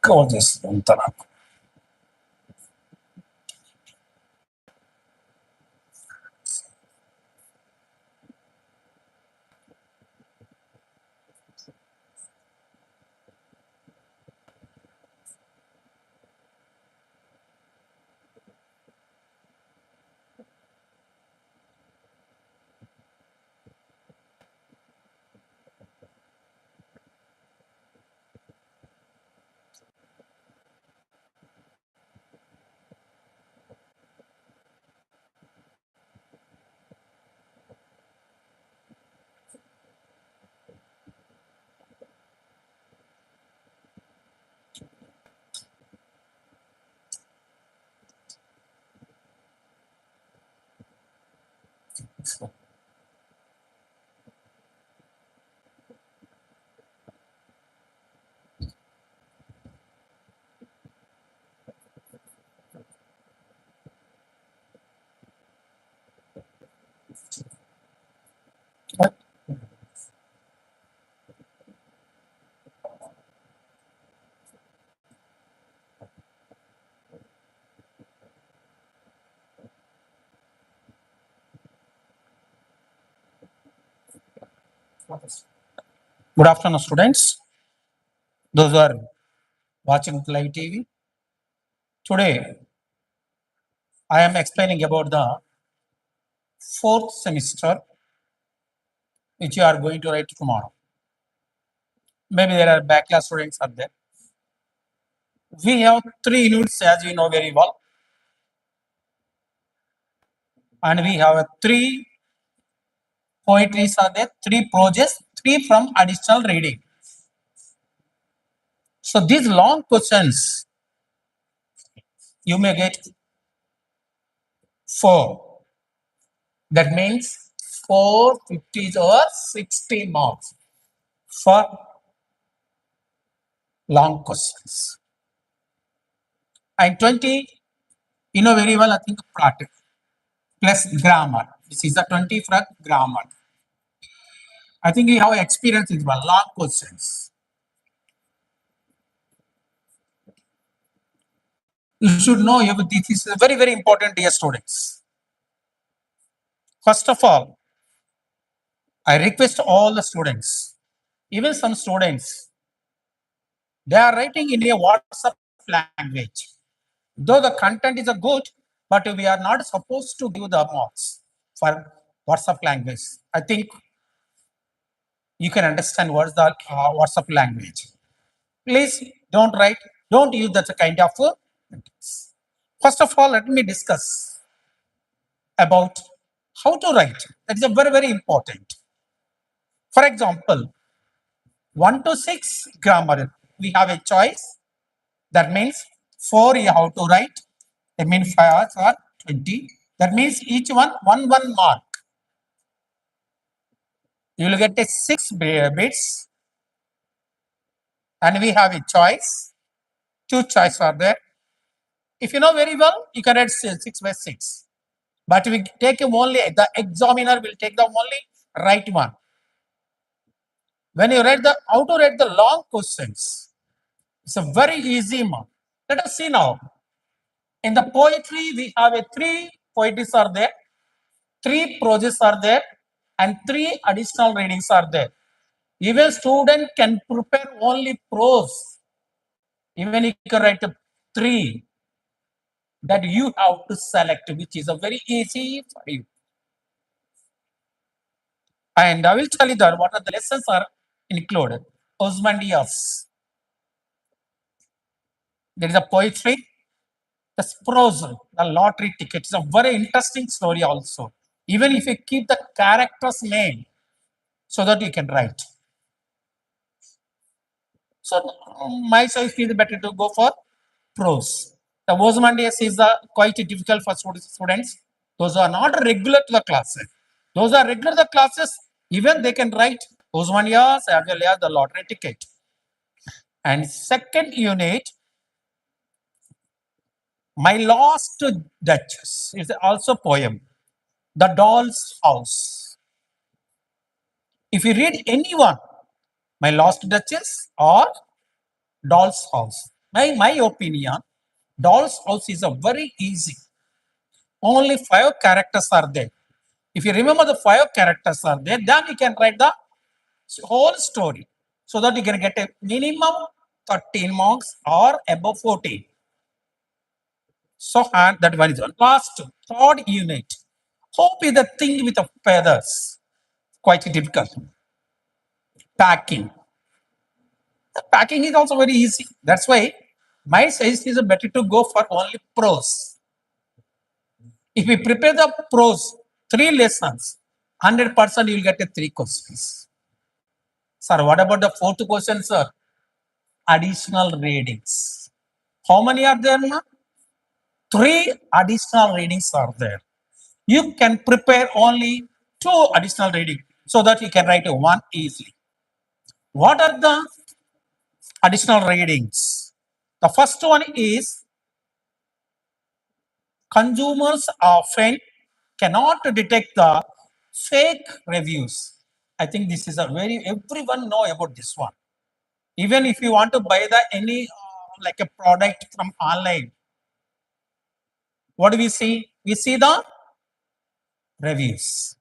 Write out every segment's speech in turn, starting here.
Call this Antara. Good afternoon, students. Those who are watching live TV. Today, I am explaining about the fourth semester, which you are going to write tomorrow. Maybe there are backlog students are there. We have 3 units, as you know very well, and we have 3 poetries are there, 3 projects, 3 from additional reading. So these long questions, you may get 4. That means 450 or 60 marks for long questions. And 20, you know very well, I think, practice plus grammar. This is the 20 for grammar. I think you have experience with well, long questions. You should know this is very, very important, dear students. First of all, I request all the students, even some students, they are writing in a WhatsApp language. Though the content is a good, but we are not supposed to give the marks for WhatsApp language. I think you can understand what is the WhatsApp language. Please don't write, don't use that kind of sentence. First of all, let me discuss about how to write. That is a very, very important. For example, 1 to 6 grammar, we have a choice. That means 4 you have to write. That means 5 or 20. That means each one mark. You will get a 6 bits. And we have a choice. 2 choices are there. If you know very well, you can write 6 by 6. But we take only, the examiner will take the only right one. When you write how to write the long questions, it's a very easy one. Let us see now. In the poetry, we have 3 poetries are there, 3 proses are there, and 3 additional readings are there. Even student can prepare only prose. Even you can write 3 that you have to select, which is a very easy for you. And I will tell you that what are the lessons are included. Osmania's. There is a poetry. The prose, the lottery ticket is a very interesting story also. Even if you keep the character's name so that you can write. So my choice is better to go for prose. The Osmania is quite difficult for students. Those are not regular to the classes. Those are regular to the classes. Even they can write Osmania as well as the lottery ticket. And second unit, My Lost Duchess is also poem. The Doll's House. If you read anyone, My Lost Duchess or Doll's House, my opinion, Doll's House is a very easy. Only 5 characters are there. If you remember the 5 characters are there, then you can write the whole story so that you can get a minimum 13 marks or above 14. So, and that one is one. Last, third unit. Hope is the thing with the feathers. Quite difficult. Packing. The packing is also very easy. That's why my size is better to go for only prose. If we prepare the prose, 3 lessons, 100% you will get a 3 questions. Sir, what about the fourth question, sir? Additional readings. How many are there, ma? 3 additional readings are there. You can prepare only 2 additional readings so that you can write one easily. What are the additional readings? The first one is consumers often cannot detect the fake reviews. I think this is a everyone know about this one. Even if you want to buy the any like a product from online, what do we see? We see the reviews.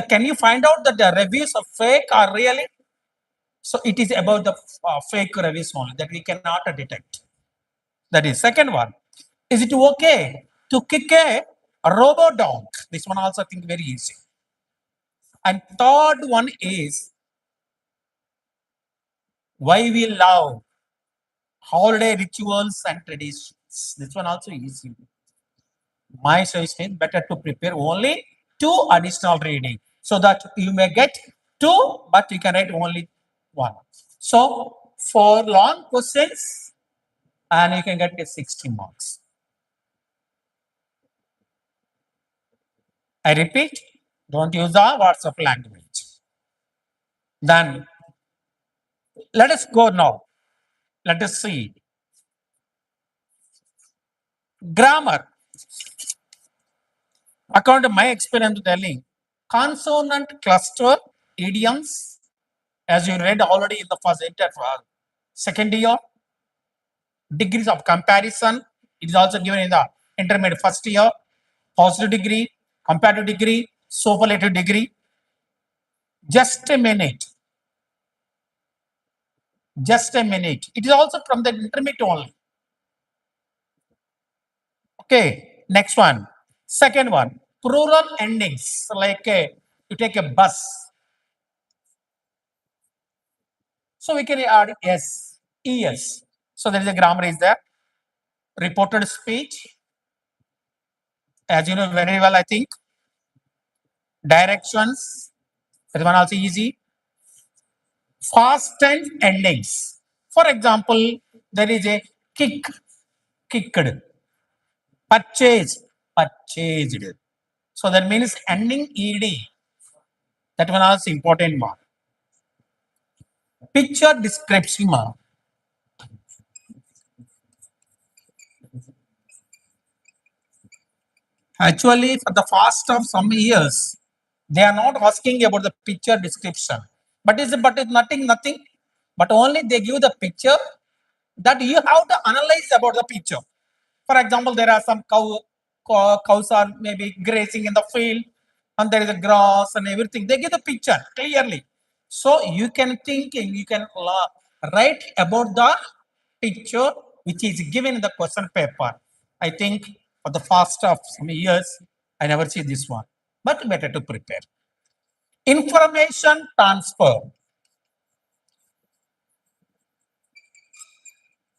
Can you find out that the reviews are fake or really? So it is about the fake reviews only that we cannot detect. That is second one. Is it okay to kick a robo dog? This one also I think very easy. And third one is why we love holiday rituals and traditions. This one also easy. My suggestion better to prepare only 2 additional reading so that you may get 2, but you can write only 1. So for long questions, and you can get a 60 marks. I repeat, don't use the WhatsApp language. Then let us go now. Let us see. Grammar. According to my experience telling, consonant cluster idioms, as you read already in the second year, degrees of comparison, it is also given in the intermediate first year, positive degree, comparative degree, superlative degree. Just a minute. Just a minute. It is also from the intermediate only. Okay, next one. Second one, plural endings, like you take a bus. So we can add yes, es. So there is a grammar is there. Reported speech, as you know very well, I think. Directions, that one also easy. Fast tense endings. For example, there is a kick, kicked, purchase, purchased. So that means ending ed. That one also important one. Picture description. Actually, for the past of some years, they are not asking about the picture description. But it's nothing. But only they give the picture that you have to analyze about the picture. For example, there are some cows are maybe grazing in the field, and there is a grass and everything. They give the picture clearly, so you can think and you can write about the picture which is given in the question paper. I think for the past of some years, I never see this one, but better to prepare. Information transfer.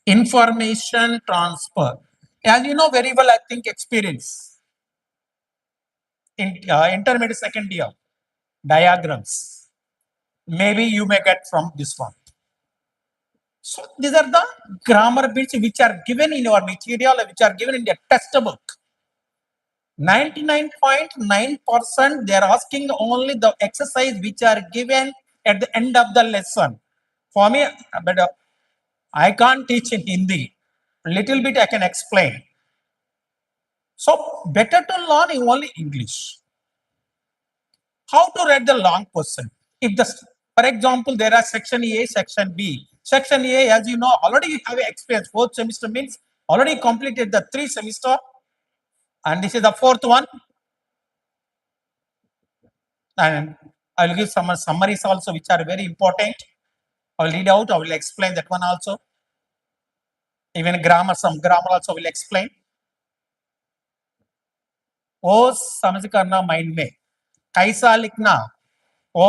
Information transfer. As you know very well, I think experience in intermediate second year diagrams. Maybe you may get from this one. So these are the grammar bits which are given in your material, which are given in the textbook. 99.9% they are asking only the exercise which are given at the end of the lesson. For me, but I can't teach in Hindi. Little bit I can explain. So better to learn only English. How to write the long question? If the, for example, there are section A, section B. Section A, as you know, already you have experience. Fourth semester means already completed the 3 semester, and this is the fourth one. And I will give some summaries also, which are very important. I will read out. I will explain that one also. Even grammar, some grammar also will explain. ओ समझ करना mind में कैसा लिखना वो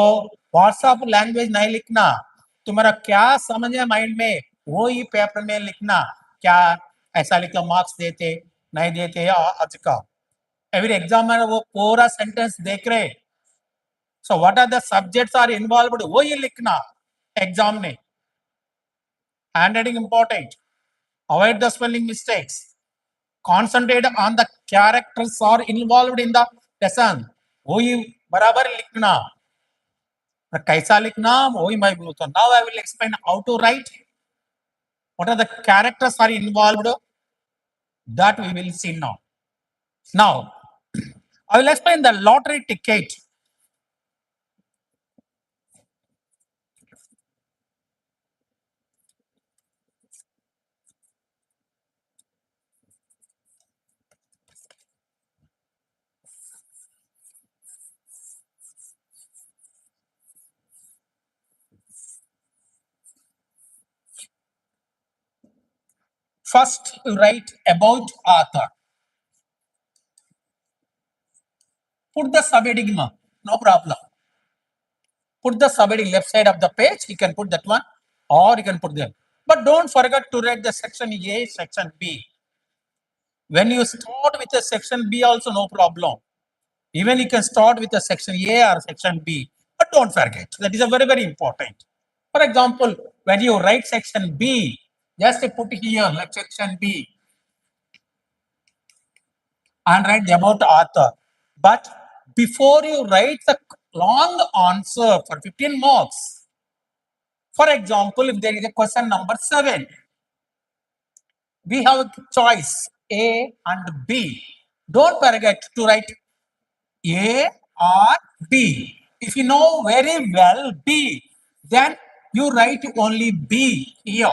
WhatsApp language नहीं लिखना तुम्हारा क्या समझ है माइंड में वो ही पेपर में लिखना क्या ऐसा लिख मार्क्स देते नहीं देते आज का एवरी एग्जामिनर वो पूरा सेंटेंस देख रहे so what are the subjects are involved वो ही लिखना एग्जाम में handwriting important avoid the spelling mistakes concentrate on the characters are involved in the lesson वही बराबर लिखना कैसा लिखना वही मैं बोलता हूं now I will explain how to write what are the characters are involved that we will see now I will explain the lottery ticket first you write about author put the subheading no problem put the subheading left side of the page you can put that one or you can put them but don't forget to write the section A section B when you start with a section B also no problem even you can start with a section A or section B but don't forget that is a very very important for example when you write section B just put here like section B and write about author but before you write the long answer for 15 marks for example if there is a question number 7 we have a choice A and B don't forget to write A or B. If you know very well B, then you write only B here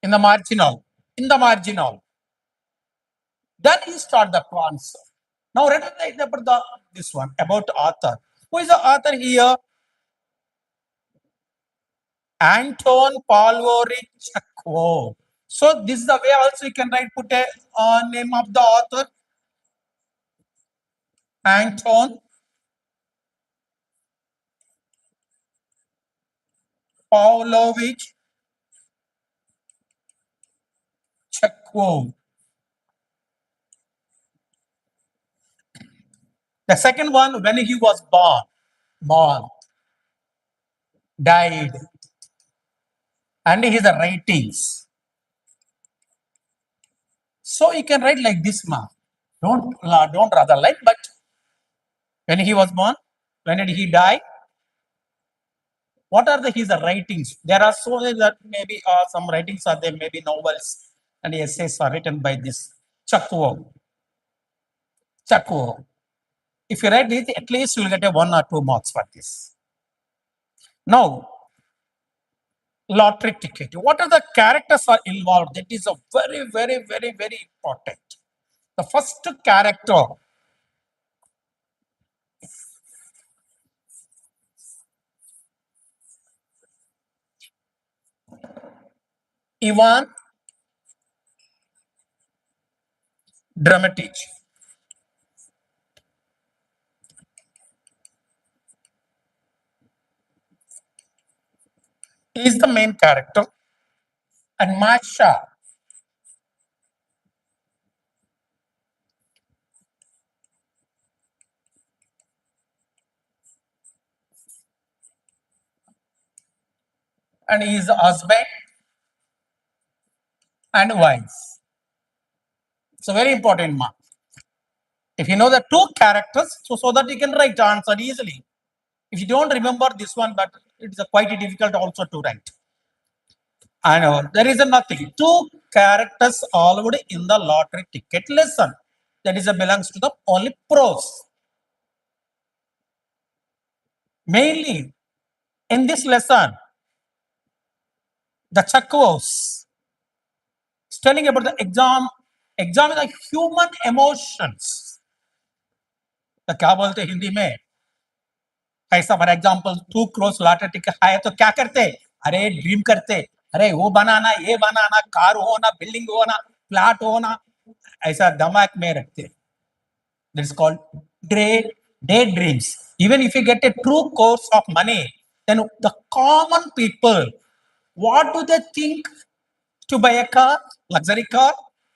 in the marginal. In the marginal. Then you start the answer. Now write about this one about author. Who is the author here? Anton Pavlovich Chekhov. So this is the way also you can write put a name of the author. Anton Pavlovich Chekhov. The second one, when he was born, died, and his writings. So you can write like this, ma. Don't rather like, but when he was born, when did he die? What are his writings? There are so many that maybe some writings are there, maybe novels and essays are written by this Chakwo. Chakwo. If you write this, at least you'll get a 1 or 2 marks for this. Now, lottery ticket. What are the characters are involved? That is a very, very, very, very important. The first character, Ivan Dramatic, is the main character, and Masha and he is husband and wife. It's a very important mark. If you know the two characters, so that you can write answer easily. If you don't remember this one, but it's quite difficult also to write. I know there is nothing. Two characters already in the lottery ticket lesson. That is belongs to the only prose. Mainly in this lesson, the Chakwas is telling about the exam is the human emotions. तो क्या बोलते हिंदी में ऐसा for example 2 crores lottery ticket आया तो क्या करते अरे ड्रीम करते अरे वो बनाना ये बनाना कार होना बिल्डिंग होना फ्लैट होना ऐसा दिमाग में रखते That is called daydreams. Even if you get a true course of money, then the common people, what do they think to buy a car, luxury car?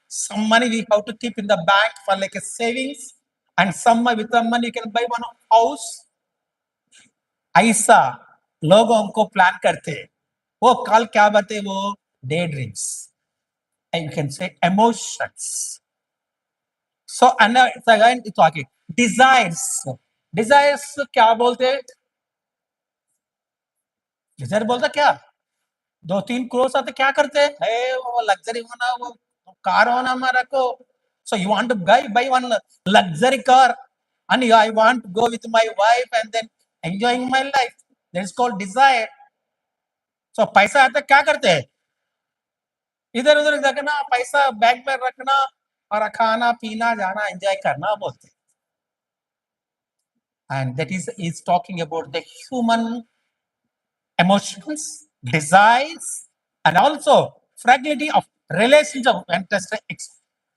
Some money we have to keep in the bank for like a savings, and some with the money you can buy one house. ऐसा लोग हमको plan करते वो कल क्या बताते वो day dreams and you can say emotions. So and again it's talking desires क्या बोलते डिजायर बोलता क्या 2-3 crores आते क्या करते है वो लग्जरी होना वो कार होना हमारा को so you want to buy one luxury car and I want to go with my wife and then enjoying my life. That is called desire. So पैसा आता क्या करते हैं इधर उधर रखना पैसा बैग में रखना और खाना पीना जाना एंजॉय करना बोलते हैं and that is talking about the human emotions, desires, and also fragility of relationship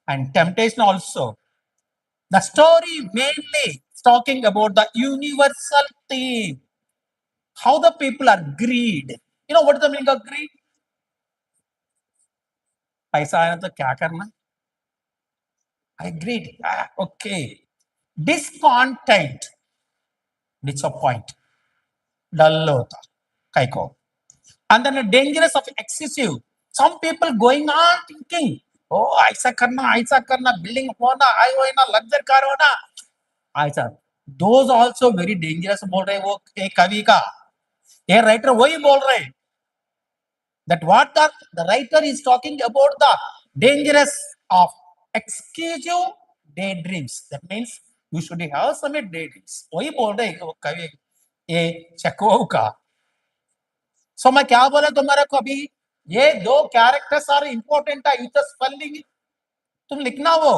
and temptation also. The story mainly is talking about the universal theme, how the people are greed. You know what is the meaning of greed? पैसा आया तो क्या करना? I greed. Okay. Discontent, disappoint, dull hota, kaiko. And then the dangerous of excessive. Some people going on thinking, oh, ऐसा करना, building होना, आई होना, luxury car होना, ऐसा. Those also very dangerous बोल रहे वो एक कवि का, ये writer वही बोल रहे. That what the writer is talking about the dangerous of excessive daydreams. That means you should have some daydreams. वही बोल रहे वो कवि ये चकवो का. So मैं क्या बोला तुम्हारे को अभी ये दो कैरेक्टर्स आर इंपॉर्टेंट है विद स्पेलिंग तुम लिखना वो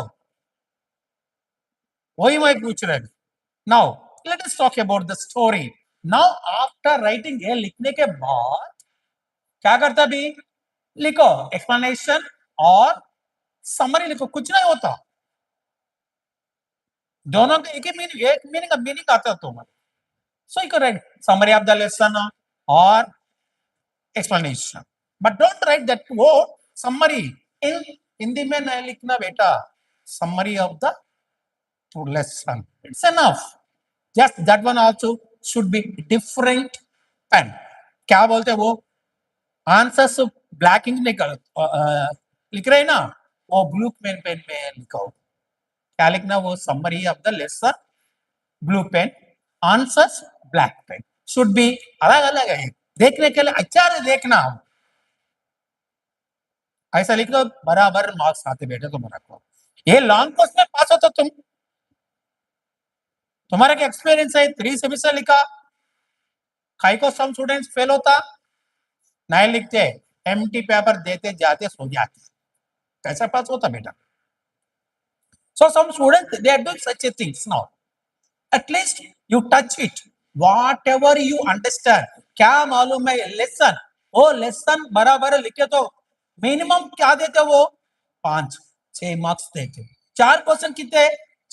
वही मैं पूछ रहे now let us talk about the story now after writing ये लिखने के बाद क्या करता अभी लिखो एक्सप्लेनेशन और समरी लिखो कुछ नहीं होता दोनों का एक मीनिंग आता तुम्हारे so you can write summary of the lesson और explanation but don't write that word summary in hindi mein nahi likhna beta summary of the lesson it's enough just that one also should be different pen kya bolte wo answers black ink निकल लिख रहे ना वो blue pen में लिखो क्या लिखना वो summary of the lesson blue pen answers black pen should be अलग अलग है देखने के लिए अच्छा देखना ऐसा लिख लो बराबर मार्क्स आते बेटे तुम्हारा को ये लॉन्ग कोर्स में पास होता तुम्हारा क्या एक्सपीरियंस है 3 सेमेस्टर लिखा खाई को सम स्टूडेंट्स फेल होता नहीं लिखते एम्प्टी पेपर देते जाते सो जाते कैसा पास होता बेटा so some students they are doing such a things now at least you touch it whatever you understand क्या मालूम है लेसन वो लेसन बराबर लिखे तो मिनिमम क्या देते वो 5-6 मार्क्स देते 4 क्वेश्चन कितने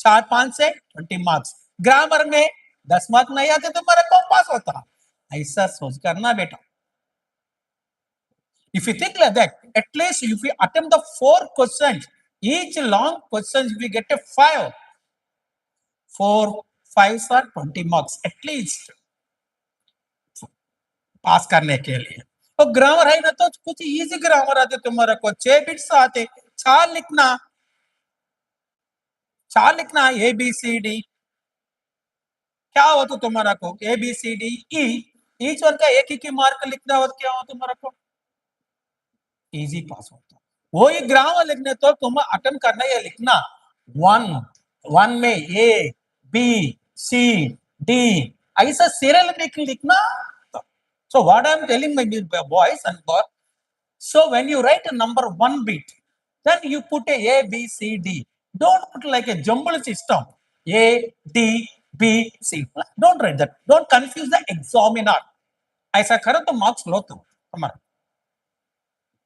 4-5 से 20 मार्क्स ग्रामर में 10 मार्क्स नहीं आते तो मेरा कौन पास होता ऐसा सोच करना बेटा if you think like that at least if you attempt the 4 questions each long question if you get a 4 5s are 20 marks at least पास करने के लिए तो ग्रामर है ना, तो कुछ इजी ग्रामर आते तुम्हारे को, 6 बिट्स आते, चार लिखना ए बी सी डी, क्या हो तो तुम्हारा को A B C D E, each one का एक ही मार्क लिखना हो, क्या हो तुम्हारा को, इजी पास होता। वही ग्रामर लिखने तो तुम अटेम्प्ट करना या लिखना, वन वन में ए बी सी डी, ऐसा सीरियल लिखना। So what I am telling my boys and girls, so when you write a number one bit, then you put a B, C, D. Don't put like a jumble system. A, D, B, C. Don't write that. Don't confuse the examiner. ऐसा करो तो marks लो तुम हमारा.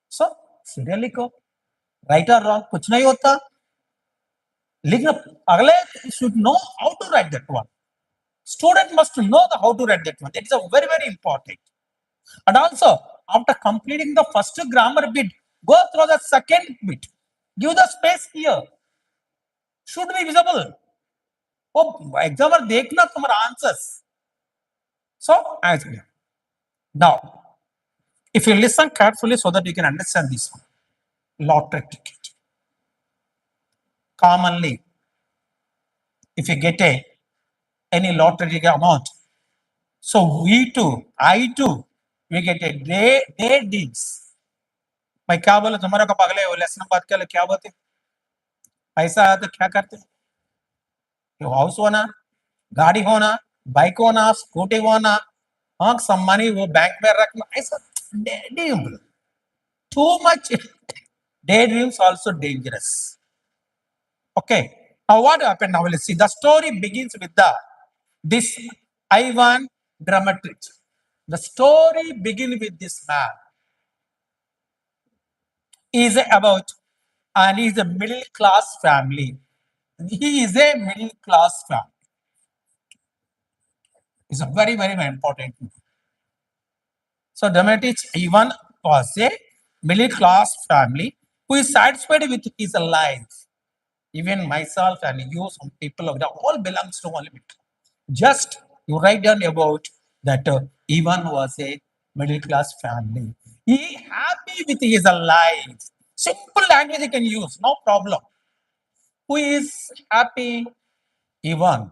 So serial लिखो. Right or wrong कुछ नहीं होता. लिखना अगले should know how to write that one. Student must know how to write that one. That is a very, very important. And also, after completing the first grammar bit, go through the second bit. Give the space here. Should be visible. Oh, examiner देखना तुम्हारा answers. So, as now, if you listen carefully so that you can understand this one. Lottery ticket. Commonly, if you get any lottery ticket amount, so I too, we get a day deals. मैं क्या बोला तुम्हारा को पगले lesson बात कर क्या बोलते, पैसा आया तो क्या करते, हाउस होना, गाड़ी होना, बाइक होना, स्कूटी होना, हाँ सम्मानी वो बैंक में रखना, ऐसा daydream. Too much daydreams also dangerous. Okay, now what happened now? Let's see. The story begins with this Ivan dramatic. The story begins with this man. Is about, and he is a middle class family. He is a middle class family. It's a very, very, very important. So dramatic Ivan was a middle class family who is satisfied with his life. Even myself and you, some people of that all belongs to one middle. Just you write down about that Ivan was a middle class family. He happy with his life. Simple language you can use, no problem. Who is happy? Ivan.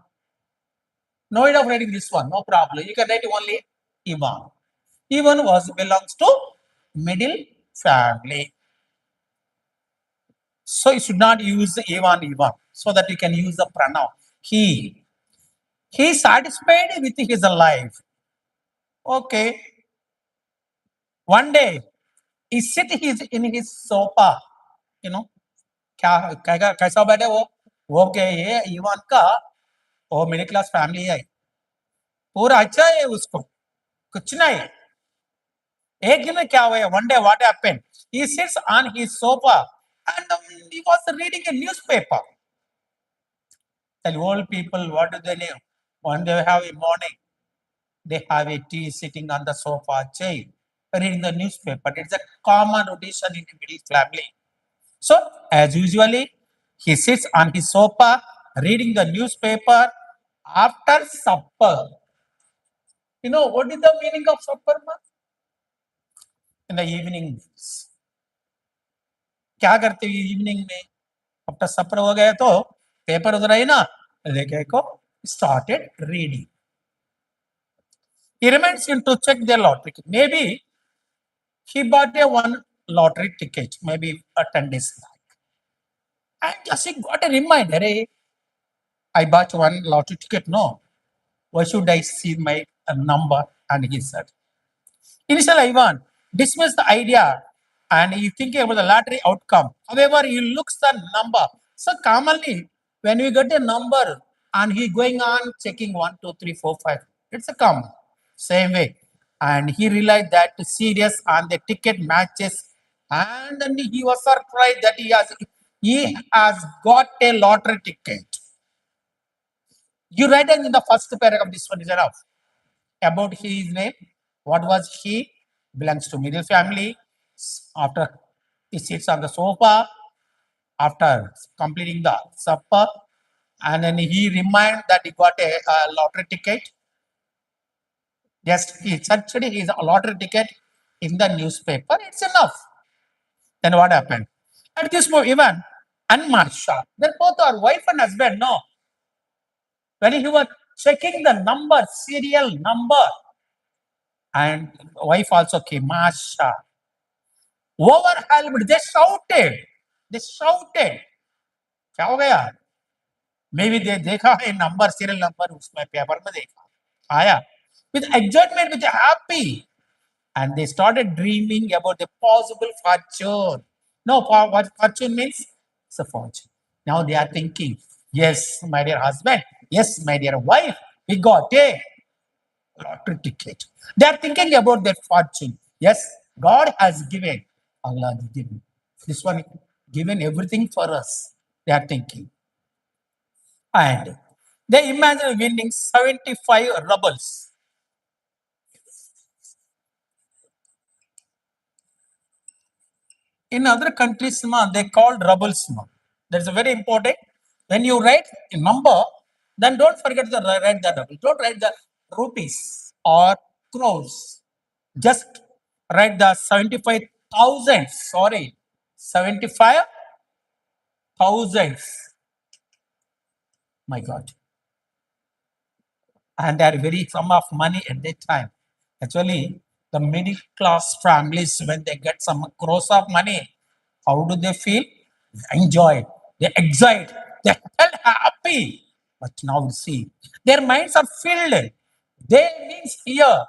No need of writing this one, no problem. You can write only Ivan. Ivan belongs to middle family. So you should not use Ivan, so that you can use the pronoun he. He is satisfied with his life. Okay. One day, he sit in his sofa. You know, कैसा बैठे वो के ये Ivan का वो middle class family है, पूरा अच्छा है उसको, कुछ नहीं. एक दिन में क्या हुआ, one day what happened, he sits on his sofa and he was reading a newspaper. The old people, what do they know? When they have a morning, they have a tea sitting on the sofa chair, reading the newspaper. It's a common rotation in the middle family. So, as usually, he sits on his sofa, reading the newspaper after supper. You know, what is the meaning of supper, ma? In the evening. क्या करते हैं evening में, after सपर हो गया तो paper उधर आई ना, लेके को started reading. He remains in to check their lottery. Maybe he bought one lottery ticket, maybe 10 days back. And just he got a reminder, hey, I bought one lottery ticket. No, why should I see my number? And he said, initially, Ivan dismissed the idea and he thinking about the lottery outcome. However, he looks the number. So commonly, when we get a number and he going on checking 1, 2, 3, 4, 5, it's a common. Same way. And he realized that the serious and the ticket matches. And then he was surprised that he has got a lottery ticket. You write in the first paragraph, this one is enough. About his name, what was he? Belongs to middle family. After he sits on the sofa, after completing the supper, and then he reminded that he got a lottery ticket. Yes, he searched his lottery ticket in the newspaper, it's enough. Then what happened? At this moment, Ivan and Marsha, they're both our wife and husband. No, when he was checking the number, serial number, and wife also came, Marsha. Overwhelmed, they shouted. They shouted. क्या हो गया? Maybe they देखा है number, serial number उसमें paper में देखा आया with excitement, with happy, and they started dreaming about the possible fortune. No, what fortune means? It's a fortune. Now they are thinking, yes, my dear husband, yes, my dear wife, we got a lottery ticket. They are thinking about their fortune. Yes, God has given. Allah has given. This one given everything for us. They are thinking. And they imagine winning 75 rubles. In other countries, they call rubles. That's very important. When you write a number, then don't forget to write the ruble. Don't write the rupees or crores. Just write the 75,000. Sorry, 75,000. My God. And they are very sum of money at that time. Actually, the middle class families, when they get some crores of money, how do they feel? They enjoy, they excite, they felt happy. But now see, their minds are filled. They means here,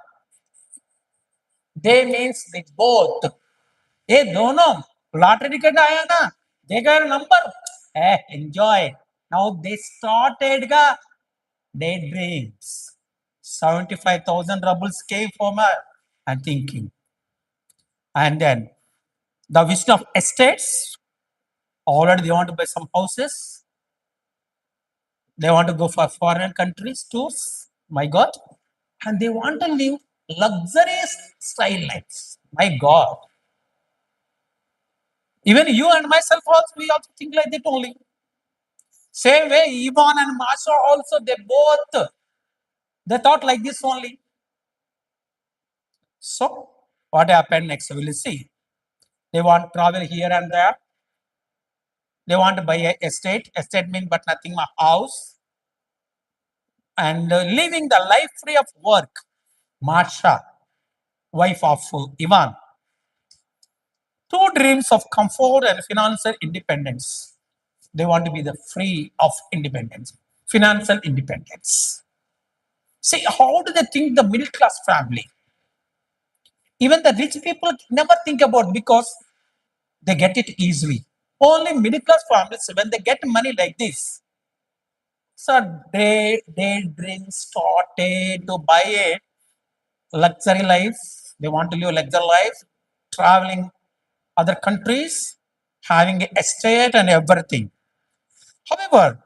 they means they both. ये दोनों lottery ticket आया ना देखा number enjoy. Now they started ga daydreams. 75,000 rubles came from her and thinking. And then the vision of estates. Already they want to buy some houses. They want to go for foreign countries tours. My God. And they want to live luxurious style lives. My God. Even you and myself also, we also think like that only. Same way, Ivan and Masha also, they thought like this only. So, what happened next? We will see. They want to travel here and there. They want to buy a estate. Estate means but nothing but house. And living the life free of work. Marsha, wife of Ivan. Two dreams of comfort and financial independence. They want to be the free of independence, financial independence. See, how do they think the middle class family? Even the rich people never think about because they get it easily. Only middle class families, when they get money like this, so they dream started to buy it, luxury life. They want to live luxury life, traveling other countries, having an estate and everything. However,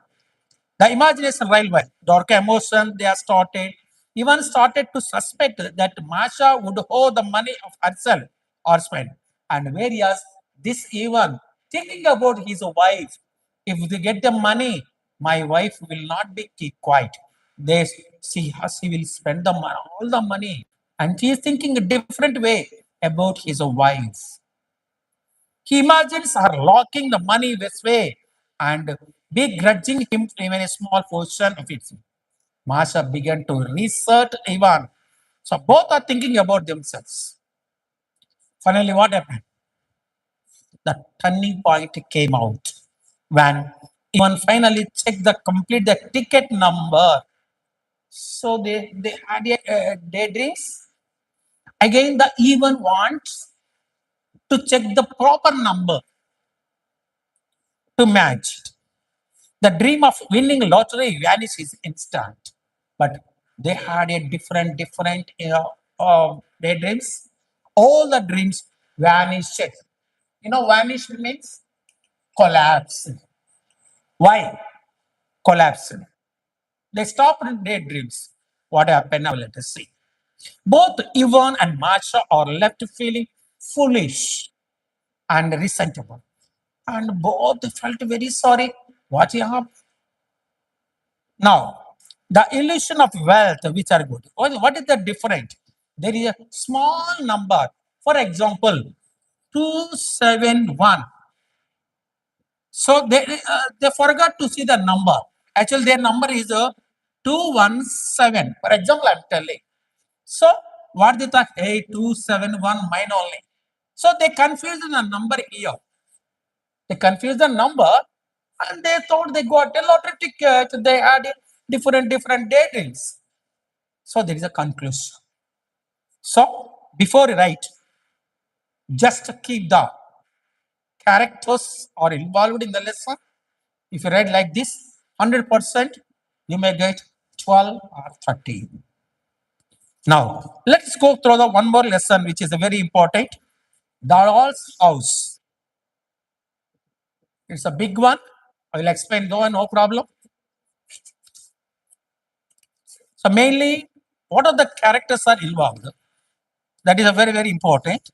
the imagination railway, dark emotion, they are started, even started to suspect that Masha would owe the money of herself or spend. And whereas this even thinking about his wife, if they get the money, my wife will not be keep quiet. They see how she will spend the all the money. And he is thinking a different way about his wife. He imagines her locking the money this way and begrudging him even a small portion of it. Masha began to research Ivan. So both are thinking about themselves. Finally, what happened? The turning point came out when Ivan finally checked the complete the ticket number. So they had a daydreams. Again, the Ivan wants to check the proper number to match it. The dream of winning lottery vanishes instant. But they had a different daydreams. All the dreams vanished. You know, vanished means collapse. Why? Collapse. They stopped in daydreams. What happened now? Let us see. Both Ivan and Masha are left feeling foolish and resentful. And both felt very sorry. What you have? Now, the illusion of wealth, which are good. What is the difference? There is a small number For example, 271. So they forgot to see the number. Actually, their number is 217. For example, I'm telling. So what they thought, hey, 271 mine only. So they confused the number here. They confused the number and they thought they got a lottery ticket. They had different datings. So there is a conclusion. So before you write, just keep the characters are involved in the lesson. If you write like this, 100%, you may get 12 or 13. Now, let's go through the one more lesson, which is very important. The doll's house. It's a big one. I will explain though, no problem. So mainly, what are the characters are involved? That is a very important.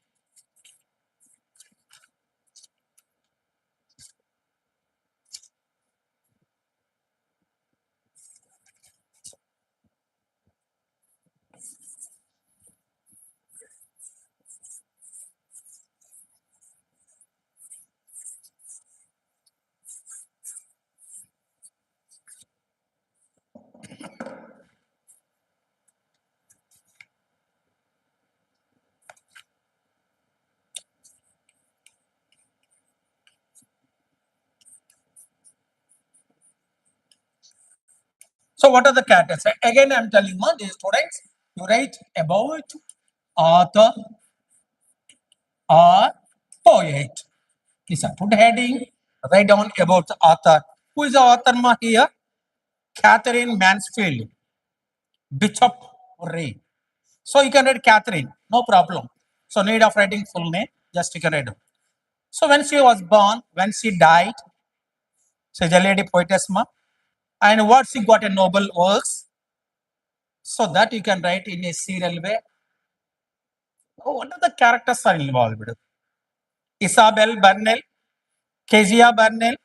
So what are the characters? Again, I'm telling you, these students, you write about author or poet. Listen, put heading, write down about the author. Who is the author here? Catherine Mansfield, Bishop Ray. So you can write Catherine, no problem. So need of writing full name, just you can write. So when she was born, when she died, she's a lady poetess, and what she got a Nobel works, so that you can write in a serial way. Oh, what are the characters are involved? Isabel Burnell, Kezia Burnell,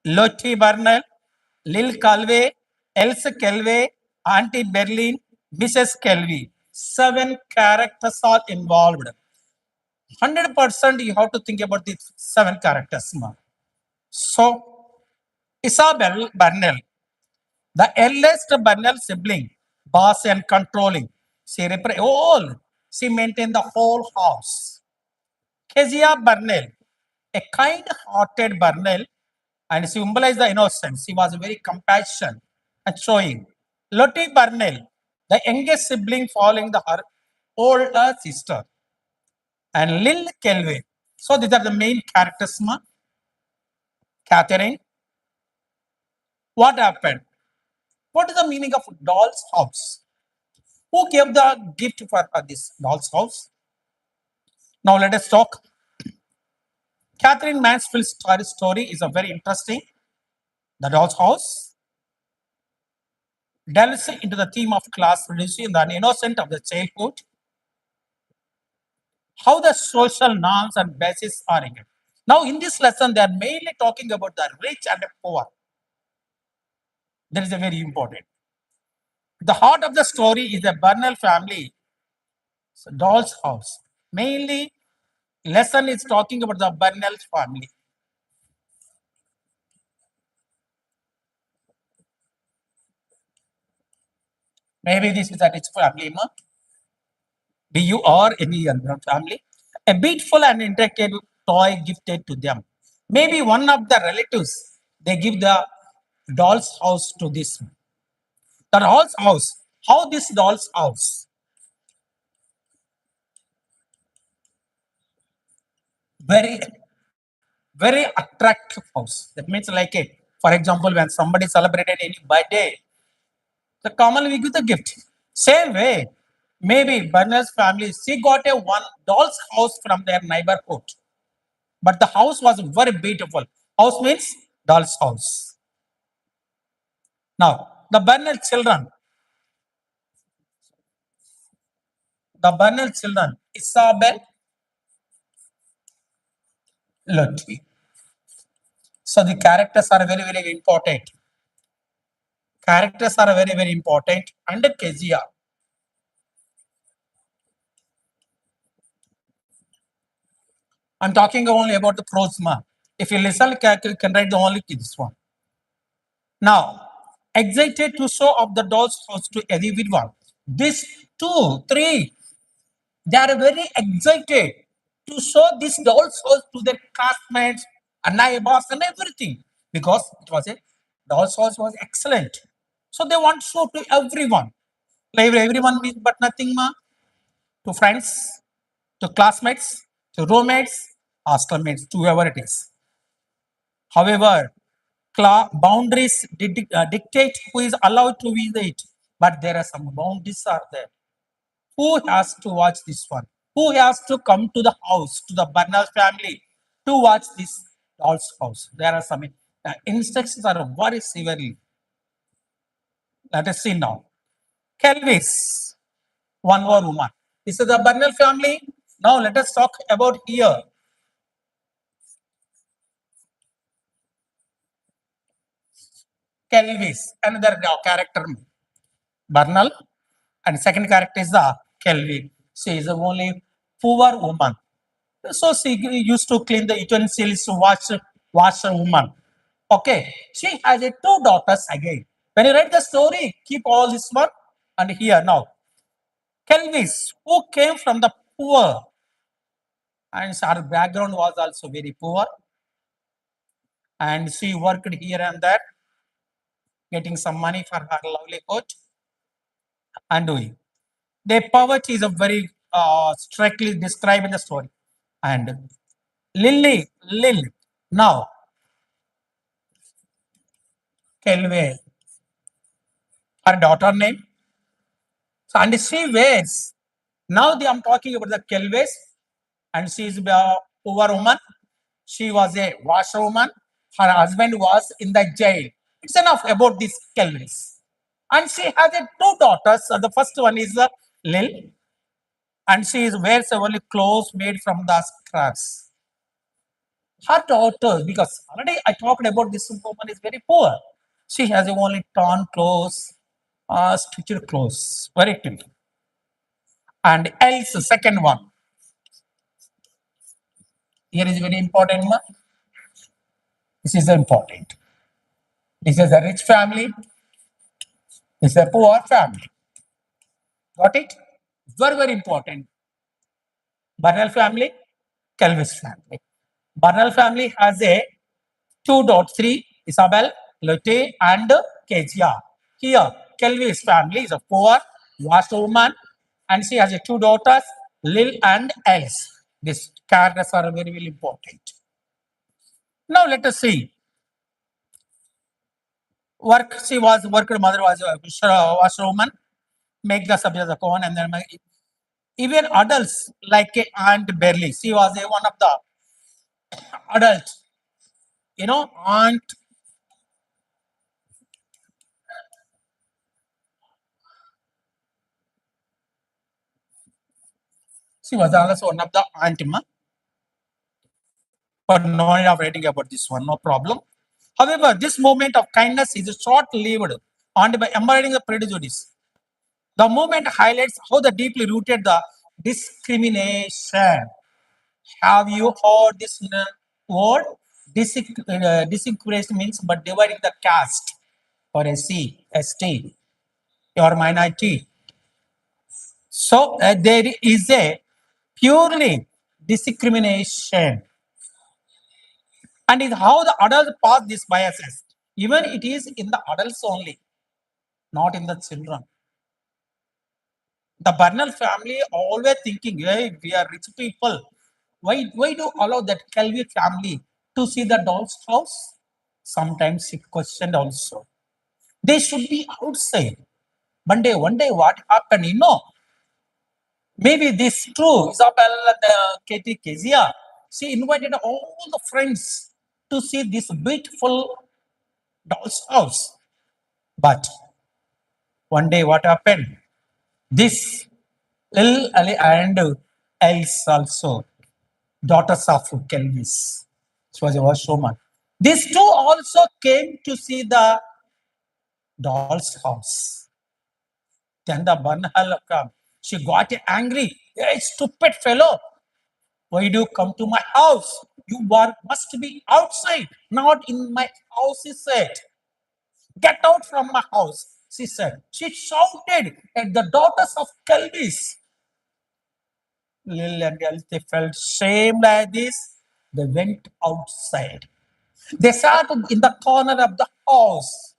Lottie Burnell, Lil Calvé, Else Kelvey, Auntie Berlin, Mrs. Kelvy. 7 characters are involved. 100% you have to think about these 7 characters. So, Isabel Burnell, the eldest Burnell sibling, boss and controlling. She maintained the whole house. Kezia Burnell, a kind-hearted Burnell, and symbolized the innocence. She was very compassionate and showing. Lottie Burnell, the youngest sibling following her older sister, and Lil Kelvin. So these are the main characters. Catherine, what happened? What is the meaning of doll's house? Who gave the gift for this doll's house? Now let us talk. Catherine Mansfield's story is a very interesting. The doll's house delves into the theme of class reduction, the innocent of the childhood, how the social norms and basis are in it. Now, in this lesson, they are mainly talking about the rich and the poor. That is a very important. The heart of the story is the Burnell family, so doll's house. Mainly, lesson is talking about the Burnell family. Maybe this is a rich family, BU or any other family. A beautiful and intricate toy gifted to them. Maybe one of the relatives, they give the doll's house to this. The doll's house. How this doll's house? Very, very attractive house. That means like it. For example, when somebody celebrated any birthday, the common we give the gift. Same way, maybe Bernard's family, she got a one doll's house from their neighborhood. But the house was very beautiful. House means doll's house. Now, the Bernal children, Isabel, Lottie. So the characters are very important. Characters are very important. And Kezia. I'm talking only about the prosma. If you listen, you can write the only this one. Now, excited to show off the doll's house to everyone. This two, three, they are very excited to show this doll's house to their classmates and neighbors and everything because it was a doll's house was excellent. So they want to show to everyone. Like everyone means but nothing ma to friends, to classmates, to roommates, hostel mates, to whoever it is. However, boundaries dictate who is allowed to visit, but there are some boundaries are there. Who has to watch this one? Who has to come to the house, to the Bernal family to watch this doll's house? There are some instructions are very severely. Let us see now. Kelvis, one more woman. This is the Bernal family. Now let us talk about here. Kelvis, another character. Bernal, and second character is the Kelvin. She is the only poor woman. So she used to clean the utensils, wash a woman. Okay, she has two daughters again. When you read the story, keep all this one and here now. Kelvis, who came from the poor, and her background was also very poor, and she worked here and there, getting some money for her livelihood and doing. Their poverty is a very strictly described in the story. And Lil, now Kelvin, her daughter name. So, and she wears. Now I'm talking about the Kelvis, and she is a poor woman. She was a washerwoman. Her husband was in the jail. It's enough about this Kelvis. And she has two daughters. The first one is Lil, and she is wears only clothes made from the scraps. Her daughters, because already I talked about this woman is very poor. She has only torn clothes, stitched clothes, very simple. And else, the second one, here is very important. This is important. This is a rich family. This is a poor family. Got it? Very important. Bernal family, Kelvis family. Bernal family has a 2.3 Isabel, Lotte, and Kezia. Here, Kelvi's family is a poor washerwoman, and she has two daughters, Lil and Alice. These characters are very important. Now let us see. She was worker mother was a washerwoman, make the subject of corn, and then even adults like Aunt Berly. She was one of the adults. Aunt. She was also one of the aunt. But no need of writing about this one, no problem. However, this moment of kindness is short-lived and by embodying the prejudice. The moment highlights how the deeply rooted the discrimination. Have you heard this word? Discrimination means but dividing the caste or SC, ST, or minority. So there is a purely discrimination and is how the adults pass these biases. Even it is in the adults only, not in the children. The Bernal family always thinking, hey, we are rich people. Why do allow that Calvi family to see the doll's house? Sometimes she questioned also. They should be outside. One day, what happened? Maybe this true. Isabel and Katie Kezia. She invited all the friends to see this beautiful doll's house. But one day, what happened? This Lil Ali and Else also, daughters of Kelvis. She was a washerwoman. These two also came to see the doll's house. Then the Banhal come. She got angry. Hey, stupid fellow. Why do you come to my house? You must be outside, not in my house, he said. Get out from my house, she said. She shouted at the daughters of Kelvis. Lil and Elsie they felt shame like this. They went outside. They sat in the corner of the house.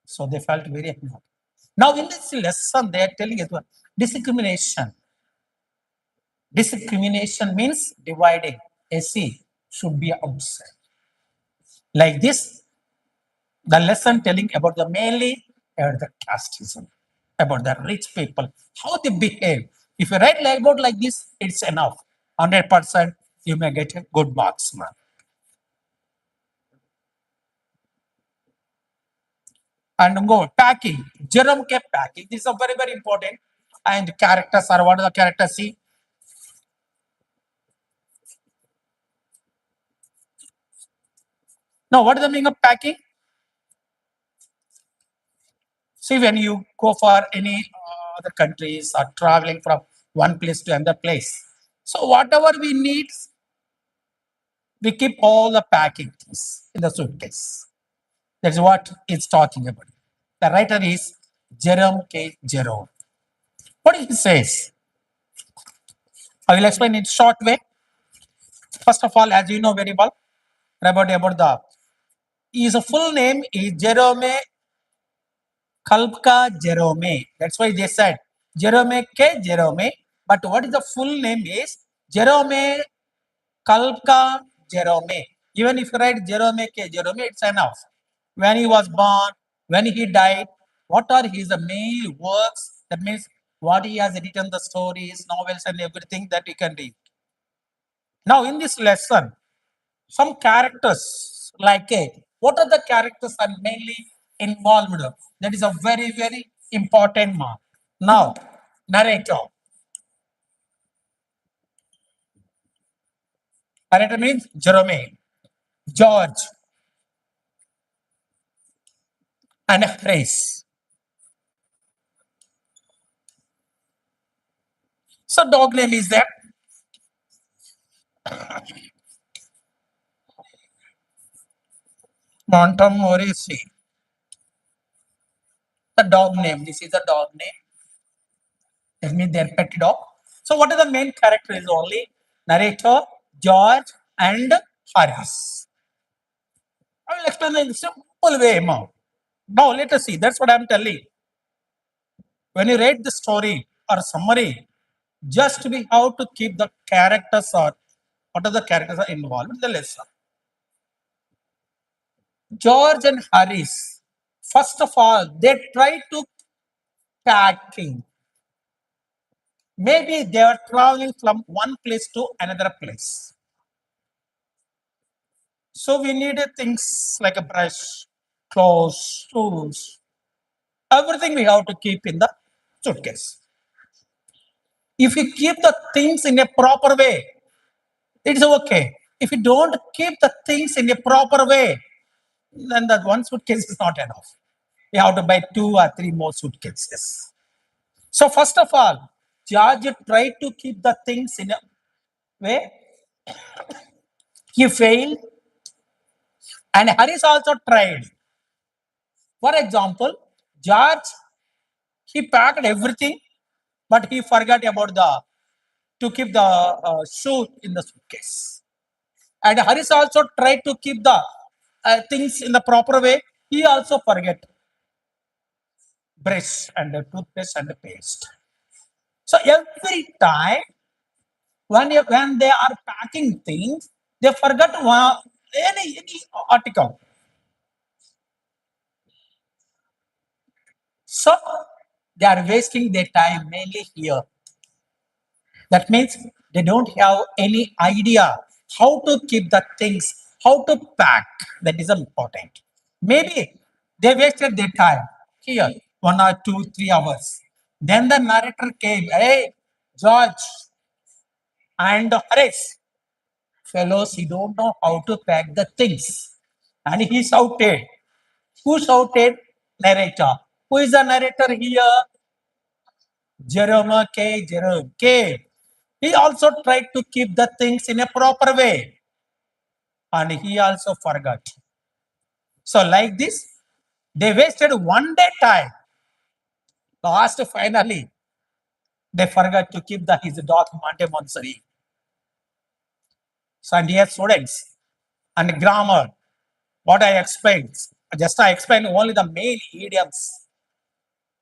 So they felt very angry. Now, in this lesson, they are telling us discrimination. Discrimination means dividing. A C should be outside. Like this, the lesson telling about the mainly about the casteism, about the rich people, how they behave. If you write like about like this, it's enough. 100% you may get a good marks, man. And go packing. Jerome kept packing. This is a very, very important. And characters are what are the characters see? Now, what is the meaning of packing? See, when you go for any other countries or traveling from one place to another place, so whatever we need, we keep all the packing things in the suitcase. That's what it's talking about. The writer is Jerome K. Jerome. What he says, I will explain in short way. First of all, as you know very well, about the his full name is Jerome Kalpka Jerome. That's why they said Jerome K. Jerome. But what is the full name is Jerome Kalpka Jerome. Even if you write Jerome K. Jerome, it's enough. When he was born, when he died, what are his main works? That means what he has written, the stories, novels, and everything that you can read. Now, in this lesson, some characters like what are the characters are mainly involved? That is a very, very important mark. Now, narrator. Narrator means Jerome, George, and Grace. So dog name is there. Montmorency. The dog name. This is the dog name. That means their pet dog. So what are the main characters? Only narrator, George, and Harris. I will explain in a simple way now. Now let us see. That's what I'm telling. When you read the story or summary, just we have to keep the characters or what are the characters are involved in the lesson. George and Harris, first of all, they try to packing. Maybe they are traveling from one place to another place. So we needed things like a brush, clothes, tools, everything we have to keep in the suitcase. If you keep the things in a proper way, it's okay. If you don't keep the things in a proper way, then that one suitcase is not enough. You have to buy 2 or 3 more suitcases. So first of all, George tried to keep the things in a way. He failed, and Harris also tried. For example, George he packed everything, but he forgot about the to keep the shoe in the suitcase. And Harris also tried to keep the things in the proper way. He also forget brush and the toothpaste and the paste. So every time when they are packing things, they forget any article. So they are wasting their time mainly here. That means they don't have any idea how to keep the things, how to pack. That is important. Maybe they wasted their time here, 1 or 2, 3 hours. Then the narrator came, hey, George and Harris, fellows, you don't know how to pack the things. And he shouted. Who shouted? Narrator. Who is the narrator here? Jerome K. Jerome K. He also tried to keep the things in a proper way. And he also forgot. So like this, they wasted one day time. Last finally, they forgot to keep his dog Monte Monsari. So and dear students, and grammar, what I explained, just I explained only the main idioms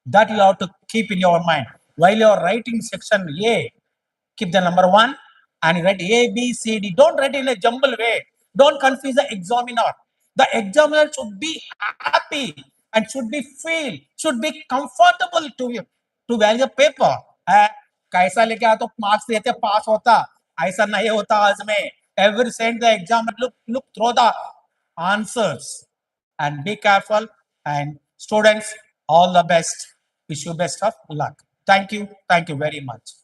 that you have to keep in your mind. While you're writing section A, keep the number 1 and write A, B, C, D. Don't write in a jumble way. Don't confuse the examiner. The examiner should be happy and should be comfortable to you to value paper. कैसा लेके आता तो marks देते पास होता ऐसा नहीं होता आज में every send the exam look through the answers and be careful and students all the best wish you best of luck thank you very much